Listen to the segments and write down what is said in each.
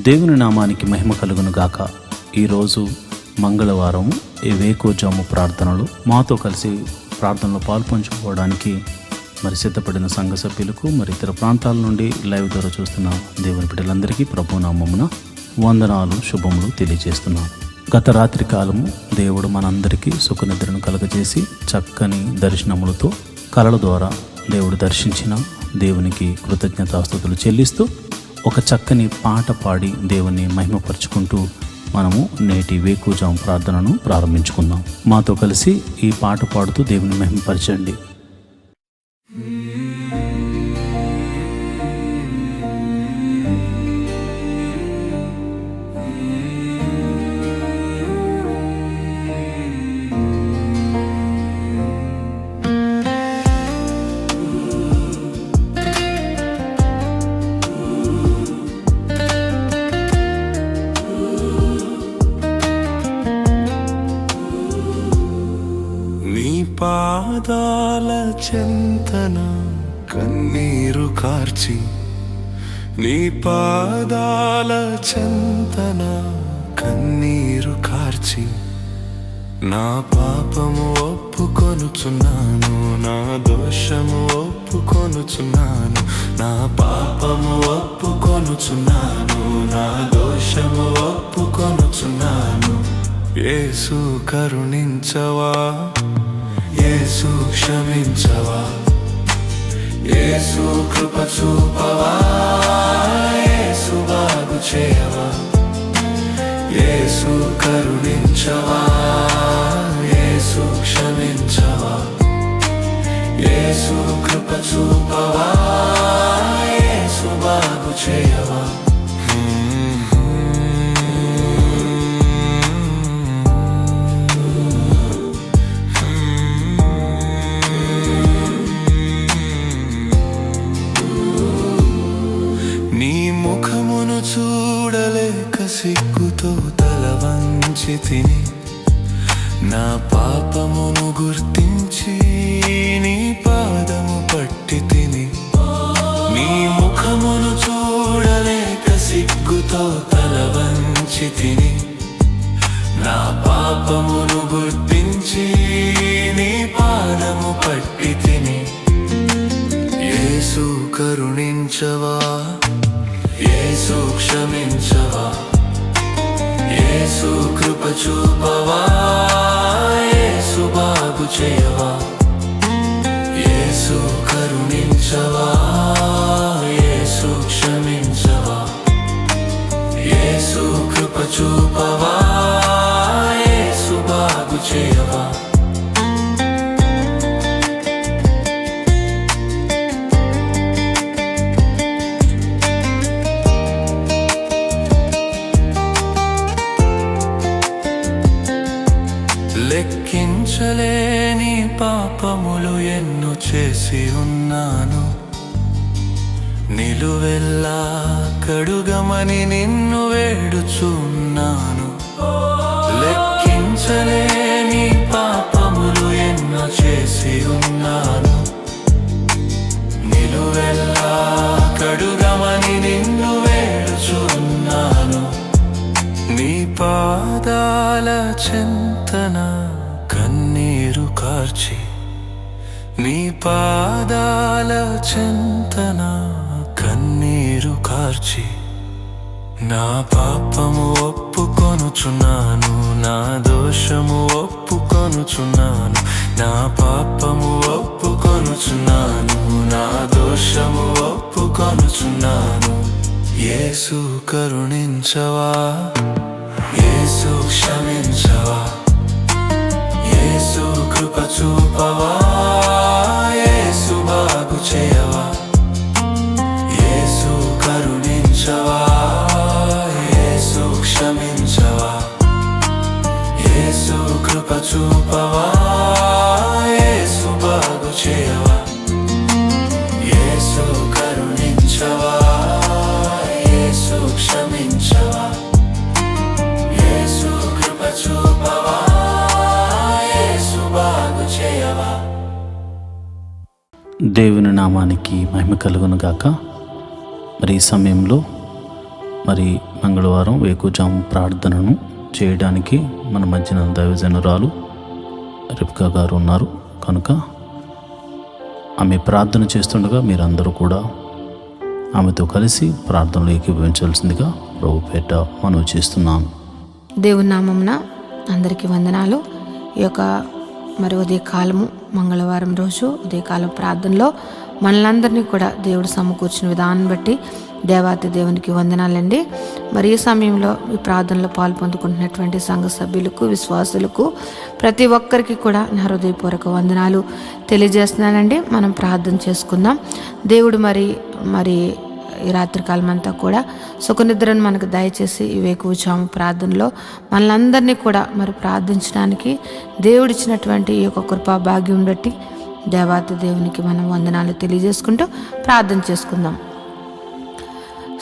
దేవుని నామానికి మహిమ కలుగును గాక. ఈరోజు మంగళవారం ఈ వేకోజాము ప్రార్థనలు మాతో కలిసి ప్రార్థనలో పాల్పంచుకోవడానికి సిద్ధపడిన సంఘ సభ్యులకు ఇతర ప్రాంతాల నుండి లైవ్ ద్వారా చూస్తున్న దేవుని బిడ్డలందరికీ ప్రభునామమున వందనాలు శుభములు తెలియజేస్తున్నాను. గత రాత్రి కాలము దేవుడు మనందరికీ సుఖనిద్రను కలగజేసి చక్కని దర్శనములతో కలల ద్వారా దేవుడు దర్శించిన దేవునికి కృతజ్ఞతాస్తుతులు చెల్లిస్తూ ఒక చక్కని పాట పాడి దేవుని మహిమపరుచుకుంటూ మనము నేటి వేకుజాము ప్రార్థనను ప్రారంభించుకుందాం. మాతో కలిసి ఈ పాట పాడుతూ దేవుని మహిమపరచండి. పాదాల చెంతన కన్నీరు కార్చి, నీ పాదాల చెంతన కన్నీరు కార్చి, నా పాపము ఒప్పుకొనుచున్నాను, నా దోషము ఒప్పుకొనుచున్నాను, నా పాపము ఒప్పుకొనుచున్నాను, నా దోషము ఒప్పుకొనుచున్నాను. యేసు కరుణించవా, యేసు క్షమించవా, యేసు కృప చూపవా, యేసు బాగు చేయవా, యేసు కరుణించవా, యేసు క్షమించవా, యేసు కృప చూపవా, యేసు బాగు చేయవా. చూడలేక సిగ్గుతో తల వంచి తిని, నా పాపమును గుర్తించి నీ పాదము పట్టి తిని. నీ ముఖమును చూడలేక సిగ్గుతో తల వంచి తిని, నా పాపమును గుర్తించి నీ పాదము పట్టి తిని. యేసు కరుణించవా, యేసు క్షమించవా, యేసు కృప చూపవా, యేసు బాగు చేయవా, యేసు కరుణించవా, యేసు క్షమించవా, యేసు కృప చూపవా, యేసు బాగు చేయవా. లెక్కించలేని పాపములు ఎన్నో చేసి ఉన్నాను, నిలువెల్లా కడుగమని నిన్ను వేడుచున్నాను. లెక్కించలేని పాపములు ఎన్నో చేసి ఉన్నాను, నిలువెల్లా కడుగమని నిన్ను వేడుచున్నాను. నీ పాదాల చెంతన కన్నీరు కార్చి, నీ పాదాల చెంతన కన్నీరు కార్చి, నా పాపము ఒప్పుకొనుచున్నాను, నా దోషము ఒప్పుకొనుచున్నాను, నా పాపము ఒప్పుకొనుచున్నాను, నా దోషము ఒప్పుకొనుచున్నాను. యేసు కరుణించవా, యేసు క్షమించవా, యేసు కృప చూపవా, యేసు బాగు చేయవా, యేసు కరుణించవా, యేసు క్షమించవా, యేసు కృప చూపవా, యేసు బాగు చేయవా, యేసు కరుణించవా, యేసు క్షమించవా, యేసు కృప చూపవా, యేసు బాగు చేయవా. దేవుని నామానికి మహిమ కలుగును గాక. ఈ సమయంలో మరి మంగళవారం వేకువజాము ప్రార్థనను చేయడానికి మన మధ్యన దైవజనురాలు రిబ్కా గారు ఉన్నారు కనుక ఆమె ప్రార్థన చేస్తుండగా మీరందరూ కూడా ఆమెతో కలిసి ప్రార్థనలో ఏకీభవించాల్సిందిగా ప్రభుపేట మనవి చేస్తున్నాను. దేవుని నామమున అందరికీ వందనాలు. ఈ యొక్క మరి ఉదయకాలము మంగళవారం రోజు ఉదయకాలం ప్రార్థనలో మనలందరినీ కూడా దేవుడు సమకూర్చిన విధానం బట్టి దేవాతి దేవునికి వందనాలండి. మరి ఈ సమయంలో ఈ ప్రార్థనలో పాల్పొందుకుంటున్నటువంటి సంఘ సభ్యులకు, విశ్వాసులకు, ప్రతి ఒక్కరికి కూడా నా హృదయపూర్వక వందనాలు తెలియజేస్తున్నానండి. మనం ప్రార్థన చేసుకుందాం. దేవుడు మరి ఈ రాత్రికాలం అంతా కూడా సుఖనిద్రను మనకు దయచేసి ఈ వేకువజాము ప్రార్థనలో మనలందరినీ కూడా మరి ప్రార్థించడానికి దేవుడిచ్చినటువంటి ఈ యొక్క కృపా భాగ్యం బట్టి దేవాతి దేవునికి మనం వందనాలు తెలియజేసుకుంటూ ప్రార్థన చేసుకుందాం.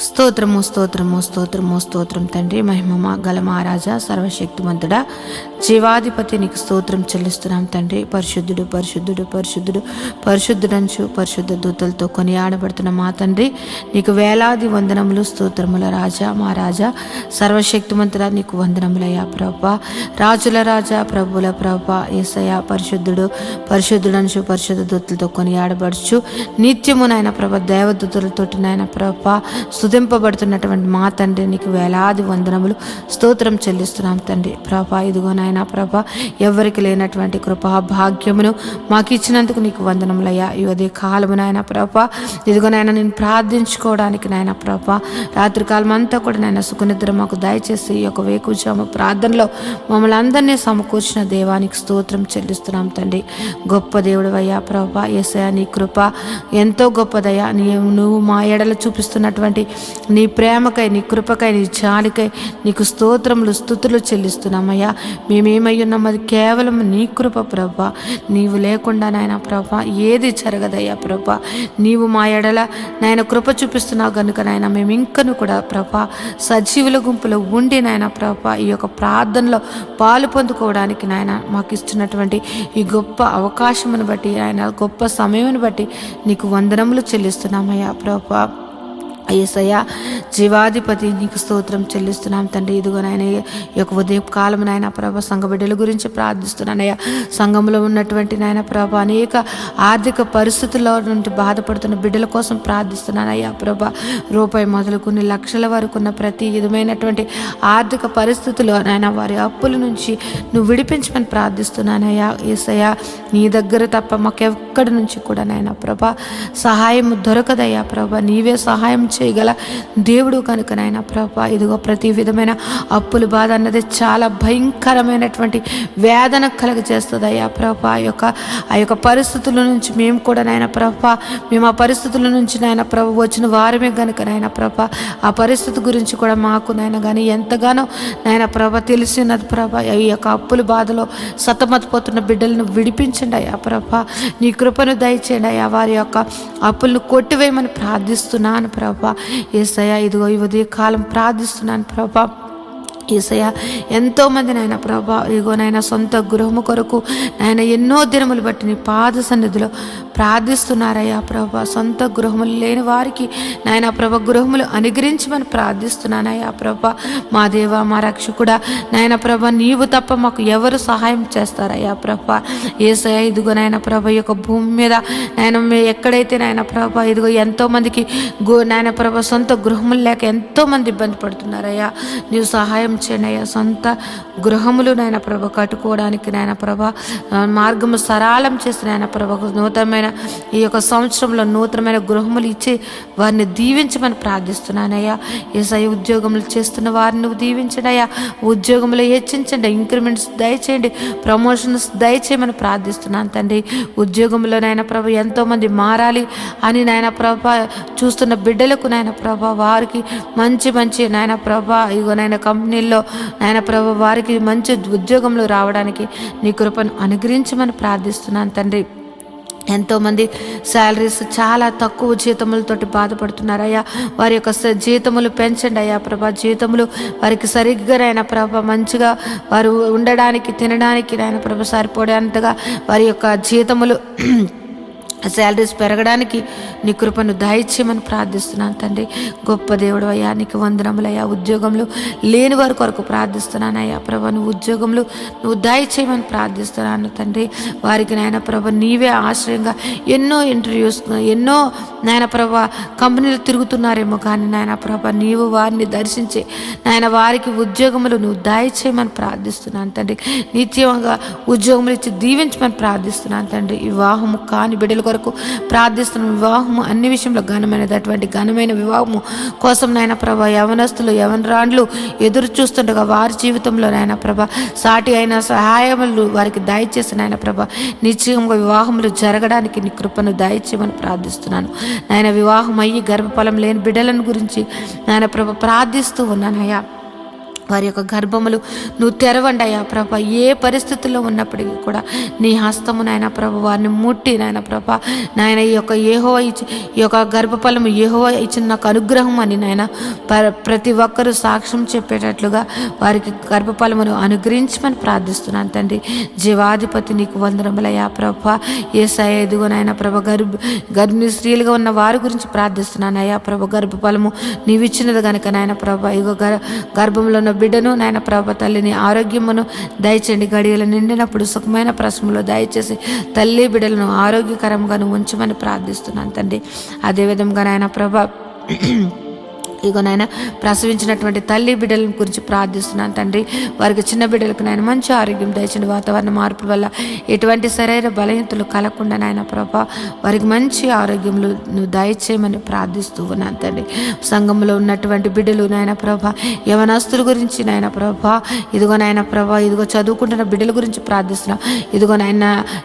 స్తోత్రము స్తోత్రము స్తోత్రము స్తోత్రం తండ్రి, మహిమ గల మహారాజా, సర్వశక్తిమంతుడా, జీవాధిపతి, నీకు స్తోత్రం చెల్లిస్తున్నాం తండ్రి. పరిశుద్ధుడు పరిశుద్ధుడు పరిశుద్ధుడు పరిశుద్ధుడంచు పరిశుద్ధ దూతలతో కొనియాడబడుతున్న మా తండ్రి, నీకు వేలాది వందనములు స్తోత్రముల రాజా, మా రాజా, సర్వశక్తిమంతుడా, నీకు వందనములయ్యా ప్రభా. రాజుల రాజా, ప్రభుల ప్రభా, యేసయ్యా పరిశుద్ధుడు పరిశుద్ధుడంచు పరిశుద్ధ దూతలతో కొనియాడబడుచు నిత్యము నాయన ప్రభ దేవదూతలతోటి నాయన ప్రభా స్తుతింపబడుతున్నటువంటి మా తండ్రి, నీకు వేలాది వందనములు స్తోత్రం చెల్లిస్తున్నాం తండ్రి. ప్రభా ఇదిగో నాయన ప్రభా, ఎవరికి లేనటువంటి కృపా భాగ్యమును మాకు ఇచ్చినందుకు నీకు వందనములయ్యా. ఈ ఉదయ కాలము నాయన ప్రభా, ఇదిగో నాయన నేను ప్రార్థించుకోవడానికి నాయన ప్రభా రాత్రికాలం అంతా కూడా నాయన సుఖనిద్ర మాకు దయచేసి ఈ యొక్క వేకువజాము ప్రార్థనలో మమ్మల్ని అందరినీ సమకూర్చిన దేవానికి స్తోత్రం చెల్లిస్తున్నాం తండ్రి. గొప్ప దేవుడు అయ్యా ప్రభా, యేసయ్యా నీ కృప ఎంతో గొప్పదయ్యా. నువ్వు మా ఎడల చూపిస్తున్నటువంటి నీ ప్రేమకై, నీ కృపకై, నీ జాలికై నీకు స్తోత్రములు స్తుతులు చెల్లిస్తున్నామయ్యా. మేమేమై ఉన్నాం అది కేవలం నీ కృప ప్రభా. నీవు లేకుండా నాయన ప్రభా ఏది జరగదయ్యా ప్రభా. నీవు మా ఎడల నాయన కృప చూపిస్తున్నావు కనుక నాయన మేము ఇంకను కూడా ప్రభా సజీవుల గుంపులో ఉండి నాయన ప్రభా ఈ యొక్క ప్రార్థనలో పాలు పొందుకోవడానికి నాయన మాకు ఇస్తున్నటువంటి ఈ గొప్ప అవకాశమును బట్టి ఆయన గొప్ప సమయమును బట్టి నీకు వందనములు చెల్లిస్తున్నామయ్యా ప్రభా. యేసయ్యా జీవాధిపతి, నీకు స్తోత్రం చెల్లిస్తున్నాం తండ్రి. ఇదిగో నాయన ఈ యొక్క ఉదయకాలం నాయన ప్రభ సంఘ బిడ్డల గురించి ప్రార్థిస్తున్నానయ్యా. సంఘంలో ఉన్నటువంటి నాయన ప్రభ అనేక ఆర్థిక పరిస్థితుల్లో నుండి బాధపడుతున్న బిడ్డల కోసం ప్రార్థిస్తున్నానయ్యా ప్రభ. రూపాయి మొదలుకుని లక్షల వరకు ఉన్న ప్రతి విధమైనటువంటి ఆర్థిక పరిస్థితుల్లో నాయన వారి అప్పుల నుంచి నువ్వు విడిపించమని ప్రార్థిస్తున్నానయ్యా. యేసయ్యా నీ దగ్గర తప్ప మాకెక్కడి నుంచి కూడా నాయన ప్రభ సహాయం దొరకదయ్యా ప్రభ. నీవే సహాయం చేయగల దేవుడు కనుక నాయన ప్రభా ఇదిగో ప్రతి విధమైన అప్పుల బాధ అన్నది చాలా భయంకరమైనటువంటి వేదన కలుగజేస్తుంది అయ్యా ప్రభా. ఆ యొక్క పరిస్థితుల నుంచి మేము కూడా నాయన ప్రభా మేము ఆ పరిస్థితుల నుంచి నాయన ప్రభ వచ్చిన వారమే కనుక నాయన ప్రభా ఆ పరిస్థితి గురించి కూడా మాకు నాయన కానీ ఎంతగానో నాయన ప్రభ తెలిసినది ప్రభా. ఈ యొక్క అప్పుల బాధలో సతమతపోతున్న బిడ్డలను విడిపించండి అయ్యా ప్రభా. నీ కృపను దయచేయండి అయ్యా. వారి యొక్క అప్పులను కొట్టివేయమని ప్రార్థిస్తున్నాను ప్రభా. యేసయ్యా ఇదిగో ఈ ఉదయ కాలం ప్రార్థిస్తున్నాను ప్రభా. యేసయ్యా ఎంతోమంది నాయన ప్రభా ఇదిగో నాయన సొంత గృహము కొరకు నాయన ఎన్నో దినములు బట్టి నీ పాద సన్నిధిలో ప్రార్థిస్తున్నారయ్యా ప్రభా. సొంత గృహములు లేని వారికి నాయన ప్రభ గృహములు అనుగ్రహించమని ప్రార్థిస్తున్నానయ్యా ప్రభా. మా దేవ మా రక్షకుడా నాయన ప్రభ నీవు తప్ప మాకు ఎవరు సహాయం చేస్తారయ్యా ప్రభా. యేసయ్యా ఇదిగో నాయన ప్రభ ఈ యొక్క భూమి మీద నాయన ఎక్కడైతే నాయన ప్రభ ఇదిగో ఎంతోమందికి నాయన ప్రభ సొంత గృహములు లేక ఎంతోమంది ఇబ్బంది పడుతున్నారయ్యా. నీవు సహాయం చేయండి అయ్యా. సొంత గృహములు నాయన ప్రభ కట్టుకోవడానికి నాయన ప్రభ మార్గము సరళం చేసి నాయన ప్రభ నూతనమైన ఈ యొక్క సంవత్సరంలో నూతనమైన గృహములు ఇచ్చి వారిని దీవించమని ప్రార్థిస్తున్నానయ్యా. యేసయ్య ఉద్యోగములు చేస్తున్న వారిని నువ్వు దీవించండి అయ్యా. ఉద్యోగములు హెచ్చించండి, ఇంక్రిమెంట్స్ దయచేయండి, ప్రమోషన్స్ దయచేయమని ప్రార్థిస్తున్నాను తండ్రి. ఉద్యోగంలో నాయన ప్రభ ఎంతోమంది మారాలి అని నాయన ప్రభ చూస్తున్న బిడ్డలకు నాయన ప్రభ వారికి మంచి మంచి నాయన ప్రభ ఇగో నాయన కంపెనీల్లో నాయన ప్రభ వారికి మంచి ఉద్యోగంలో రావడానికి నీ కృపను అనుగ్రహించమని ప్రార్థిస్తున్నాను తండ్రి. ఎంతోమంది శాలరీస్ చాలా తక్కువ జీతములతోటి బాధపడుతున్నారయ్యా. వారి యొక్క జీతములు పెంచండి అయ్యా ప్రభా. జీతములు వారికి సరిగ్గా నాయన ప్రభ మంచిగా వారు ఉండడానికి తినడానికి నాయన ప్రభ సరిపోయేంతగా వారి యొక్క జీతములు శాలరీస్ పెరగడానికి నీ కృపను దయచేయమని ప్రార్థిస్తున్నాను తండ్రి. గొప్ప దేవుడు అయ్యా, నీకు వందనములయ్యా. ఉద్యోగంలో లేని వారి కొరకు ప్రార్థిస్తున్నానయ్యా ప్రభా. నువ్వు ఉద్యోగంలో నువ్వు దయచేయమని ప్రార్థిస్తున్నాను తండ్రి. వారికి నాయన ప్రభా నీవే ఆశ్రయంగా ఎన్నో ఇంటర్వ్యూస్, ఎన్నో నాయన ప్రభా కంపెనీలు తిరుగుతున్నారేమో కానీ నాయన ప్రభా నీవు వారిని దర్శించి నాయన వారికి ఉద్యోగములు నువ్వు దయచేయమని ప్రార్థిస్తున్నాను తండ్రి. నిత్యంగా ఉద్యోగములు ఇచ్చి దీవించమని ప్రార్థిస్తున్నాను తండ్రి. వివాహము కాని బిడ్డల కొరకు ప్రార్థిస్తున్న వివాహము అన్ని విషయంలో ఘనమైనది. అటువంటి ఘనమైన వివాహము కోసం నాయన ప్రభా యవనస్తులు యవనరాండ్లు ఎదురు చూస్తుండగా వారి జీవితంలో నాయన ప్రభా సాటి అయిన సహాయములు వారికి దయచేసి నాయన ప్రభా నిశ్చయంగా వివాహములు జరగడానికి నీ కృపను దయచేయమని ప్రార్థిస్తున్నాను నాయన. వివాహం అయ్యి గర్భఫలం లేని బిడ్డలను గురించి నాయన ప్రభా ప్రార్థిస్తూ ఉన్నానయ్యా. వారి యొక్క గర్భములు నువ్వు తెరవండి అయ్యా ప్రభా. ఏ పరిస్థితుల్లో ఉన్నప్పటికీ కూడా నీ హస్తము నాయన ప్రభా వారిని ముట్టి నాయన ప్రభా నాయన ఈ యొక్క గర్భఫలము యెహోవా ఇచ్చిన నాకు అనుగ్రహం అని నాయన ప్రతి ఒక్కరూ సాక్ష్యం చెప్పేటట్లుగా వారికి గర్భఫలమును అనుగ్రహించమని ప్రార్థిస్తున్నాను తండ్రి. జీవాధిపతి నీకు వందనములయ్యా ప్రభా. యేసయ్యా ఎదుగో నాయన ప్రభా గర్భిణీ స్త్రీలుగా ఉన్న వారి గురించి ప్రార్థిస్తున్నాను అయ్యా ప్రభా. గర్భఫలము నీవు ఇచ్చినది కనుక నాయన ప్రభా ఇగో గర్భంలో ఉన్న బిడ్డను నాయన ప్రభా తల్లిని ఆరోగ్యమును దయచేయండి. గడియలు నిండినప్పుడు సుఖమైన ప్రసములో దయచేసి తల్లి బిడ్డలను ఆరోగ్యకరంగా ఉంచమని ప్రార్థిస్తున్నాను తండ్రి. అదేవిధంగా నాయన ప్రభా ఇగో నాయన ప్రసవించినటువంటి తల్లి బిడ్డల గురించి ప్రార్థిస్తున్నాను తండ్రి. వారికి చిన్న బిడ్డలకు నాయన మంచి ఆరోగ్యం దయచండి. వాతావరణ మార్పుల వల్ల ఎటువంటి శరీర బలహీనతలు కలగకుండా నాయన ప్రభా వారికి మంచి ఆరోగ్యములు నువ్వు దయచేయమని ప్రార్థిస్తూ ఉన్నాను తండ్రి. సంఘంలో ఉన్నటువంటి బిడ్డలు నాయన ప్రభా యవనస్తుల గురించి నాయన ప్రభా ఇదిగో నాయన ప్రభా ఇదిగో చదువుకుంటున్న బిడ్డల గురించి ప్రార్థిస్తున్నాం. ఇదిగో నాయన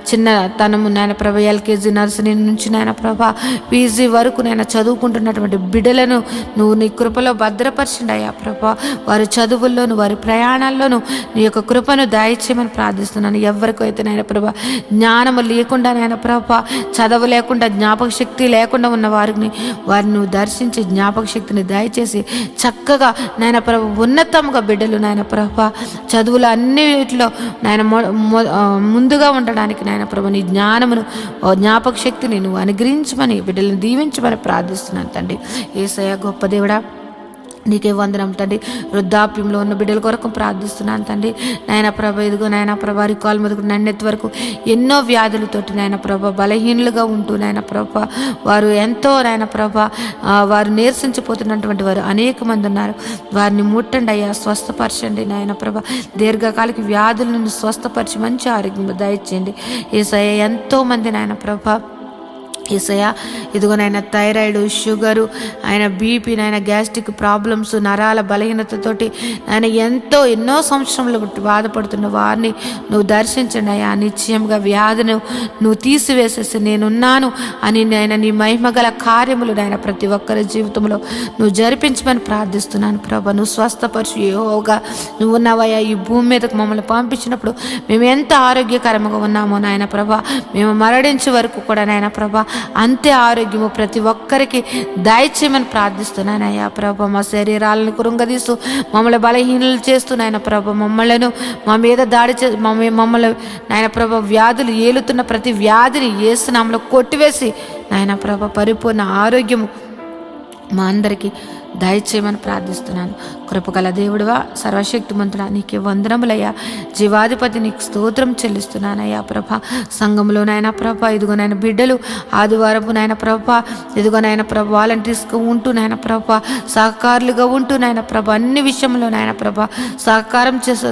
చిన్నతనము నాయన ప్రభా ఎల్కేజీ నర్సరీ నుంచి నాయన ప్రభా పీజీ వరకు నాయన చదువుకుంటున్నటువంటి బిడ్డలను నువ్వు నీ కృపలో భద్రపరచండి అయ్యా ప్రభా. వారి చదువుల్లోను వారి ప్రయాణాల్లోనూ నీ యొక్క కృపను దయచేయమని ప్రార్థిస్తున్నాను. ఎవరికైతే నాయన ప్రభా జ్ఞానము లేకుండా నాయన ప్రభా చదువు లేకుండా జ్ఞాపక శక్తి లేకుండా ఉన్న వారిని నువ్వు దర్శించి జ్ఞాపక శక్తిని దయచేసి చక్కగా నాయన ప్రభా ఉన్నతంగా బిడ్డలు నాయన ప్రభా చదువులు అన్నిటిలో నాయన ముందుగా ఉండడానికి నాయన ప్రభా నీ జ్ఞానమును జ్ఞాపక శక్తిని నువ్వు అనుగ్రహించమని బిడ్డలను దీవించమని ప్రార్థిస్తున్నాను తండ్రి. యేసయ్యా గొప్ప దేవుడా నీకే వందనం తండ్రి. వృద్ధాప్యంలో ఉన్న బిడ్డల కొరకు ప్రార్థిస్తున్నాను తండ్రి. నాయన ప్రభ ఇదిగో నాయన ప్రభ రికాల్ మొదలు నన్నెత్తి వరకు ఎన్నో వ్యాధులతోటి నాయన ప్రభ బలహీనులుగా ఉంటూ నాయన ప్రభ వారు ఎంతో నాయన ప్రభ వారు నీరసించిపోతున్నటువంటి వారు అనేక మంది ఉన్నారు. వారిని ముట్టండి అయ్యా, స్వస్థపరచండి నాయన ప్రభ. దీర్ఘకాలిక వ్యాధుల నుండి స్వస్థపరిచి మంచి ఆరోగ్యం దయచేయండి. యేసయ్యా ఎంతో మంది నాయన ప్రభ యేసయ్యా ఇదిగో నాయన థైరాయిడ్, షుగరు, ఆయన బీపీ, నాయన గ్యాస్ట్రిక్ ప్రాబ్లమ్స్, నరాల బలహీనతతోటి ఆయన ఎన్నో సంవత్సరంలో బాధపడుతున్న వారిని నువ్వు దర్శించండి అయ్యా. నిశ్చయంగా వ్యాధిని నువ్వు తీసివేసేసి నేనున్నాను అని నాయన నీ మహిమగల కార్యములు నాయన ప్రతి ఒక్కరి జీవితంలో నువ్వు జరిపించమని ప్రార్థిస్తున్నాను ప్రభా. నువ్వు స్వస్థపరిచి యెహోవాగా నువ్వు ఉన్నావయ్యా. ఈ భూమి మీదకు మమ్మల్ని పంపించినప్పుడు మేము ఎంత ఆరోగ్యకరంగా ఉన్నామో నాయన ప్రభా, మేము మరణించే వరకు కూడా నాయన ప్రభా అంతే ఆరోగ్యము ప్రతి ఒక్కరికి దయచేయమని ప్రార్థిస్తున్నానయ్యా ప్రభా. మా శరీరాలను కృంగదీస్తూ మమ్మల్ని బలహీనలు చేస్తూ నాయన ప్రభా మా మీద దాడి మమ్మల్ని నాయన ప్రభా వ్యాధులు ఏలుతున్న ప్రతి వ్యాధిని యేసు నామములో కొట్టివేసి నాయన ప్రభా పరిపూర్ణ ఆరోగ్యము మా అందరికీ దయచేయమని ప్రార్థిస్తున్నాను. కృపగల దేవుడువా, సర్వశక్తిమంతుడా, నీకే వందనములయ్యా. జీవాధిపతి నీకు స్తోత్రం చెల్లిస్తున్నానయ్యా ప్రభా. సంఘంలో నాయన ప్రభా ఇదిగో నాయన బిడ్డలు ఆదివారపు నాయన ప్రభా ఇదిగో నాయన ప్రభా వాలంటీర్స్గా ఉంటూ నాయన ప్రభా సహకారులుగా ఉంటూ నాయన ప్రభా అన్ని విషయంలో నాయన ప్రభా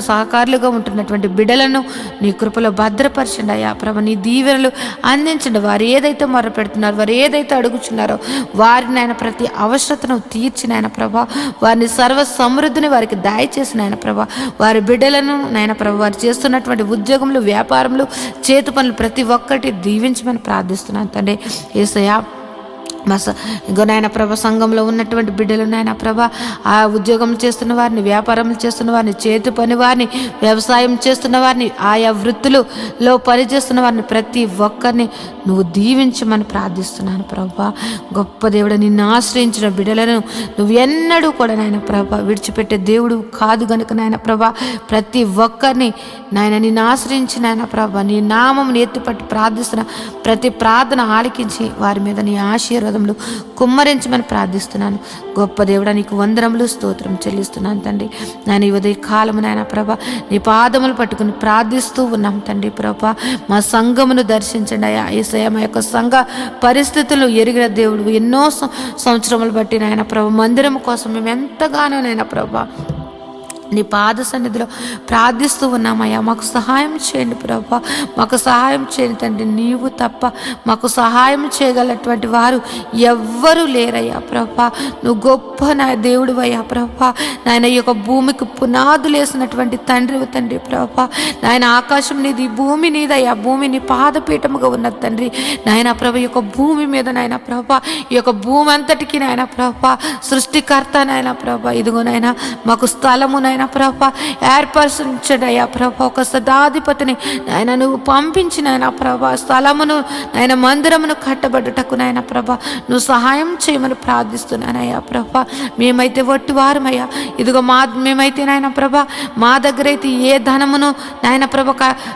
సహకారులుగా ఉంటున్నటువంటి బిడ్డలను నీ కృపలో భద్రపరచండి అయ్యా ప్రభా. నీ దీవెనలు అందించండి. వారు ఏదైతే మొరపెడుతున్నారో, వారు ఏదైతే అడుగుచున్నారో వారి నాయన ప్రతి అవసరతను తీర్చిన నాయన ప్రభా వారిని సర్వ సమృద్ధిని వారికి దయచేసిన నాయన ప్రభా. వారి బిడ్డలను నాయన ప్రభా వారు చేస్తున్నటువంటి ఉద్యోగములు, వ్యాపారములు, చేతి పనులు ప్రతి ఒక్కటి దీవించమని ప్రార్థిస్తున్నాను తండ్రి. యేసయ్యా ఇంకో నాయన ప్రభ సంఘంలో ఉన్నటువంటి బిడ్డలు నాయన ప్రభ, ఆ ఉద్యోగం చేస్తున్న వారిని, వ్యాపారం చేస్తున్న వారిని, చేతి పని వారిని, వ్యవసాయం చేస్తున్న వారిని, ఆయా వృత్తులలో పనిచేస్తున్న వారిని ప్రతి ఒక్కరిని నువ్వు దీవించమని ప్రార్థిస్తున్నాను ప్రభా. గొప్ప దేవుడు, నిన్ను ఆశ్రయించిన బిడ్డలను నువ్వు ఎన్నడూ కూడా నాయన ప్రభ విడిచిపెట్టే దేవుడు కాదు గనుక నాయన ప్రభ ప్రతి ఒక్కరిని నాయన నిన్ను ఆశ్రయించి నాయన ప్రభ నీ నామమును ఎత్తిపట్టి ప్రార్థిస్తున్న ప్రతి ప్రార్థన ఆలకించి వారి మీద నీ ఆశీర్వాదములు కుమ్మరించమని ప్రార్థిస్తున్నాను. గొప్ప దేవుడా, నీకు వందనములు స్తోత్రం చెల్లిస్తున్నాను తండ్రి. నేను ఈ ఉదయ కాలము నాయన ప్రభ నీ పాదములు పట్టుకుని ప్రార్థిస్తూ ఉన్నాం తండ్రి ప్రభ. మా సంఘమును దర్శించండి అయ్యా. యేసయ్య, మా యొక్క సంఘ పరిస్థితులు ఎరిగిన దేవుడు, ఎన్నో సంవత్సరములు బట్టి నాయన ప్రభ మందిరం కోసం మేము ఎంతగానో నాయన ప్రభ నీ పాద సన్నిధిలో ప్రార్థిస్తూ ఉన్నామయ్యా. మాకు సహాయం చేయండి ప్రభా, మాకు సహాయం చేయండి తండ్రి. నీవు తప్ప మాకు సహాయం చేయగలటువంటి వారు ఎవ్వరూ లేరయ్యా ప్రభా. నువ్వు గొప్ప నా దేవుడు అయ్యా ప్రభా. నాయన ఈ యొక్క భూమికి పునాదులు వేసినటువంటి తండ్రి ప్రభా. నాయన ఆకాశం నీది, భూమి నీదయ్యా. భూమి నీ పాదపీఠముగా ఉన్నది తండ్రి. నాయన ప్రభ ఈ యొక్క భూమి మీద నాయన ప్రభా, ఈ యొక్క భూమి అంతటికి నాయన ప్రభా సృష్టికర్త నాయన ప్రభా. ఇదిగో నాయన మాకు స్థలము నాయన ప్రభా ఏర్పరచండి అయ్యా ప్రభా. ఒక సదాధిపతిని నాయన నువ్వు పంపించిన నాయన ప్రభా స్థలమును నాయన మందిరమును కట్టబడుటకు నాయన ప్రభా నువ్వు సహాయం చేయమని ప్రార్థిస్తున్నానయ్యా ప్రభా. మేమైతే వట్టివారమయ్యా. ఇదిగో మేమైతే నాయన ప్రభా మా దగ్గర అయితే ఏ ధనమును నాయన ప్రభ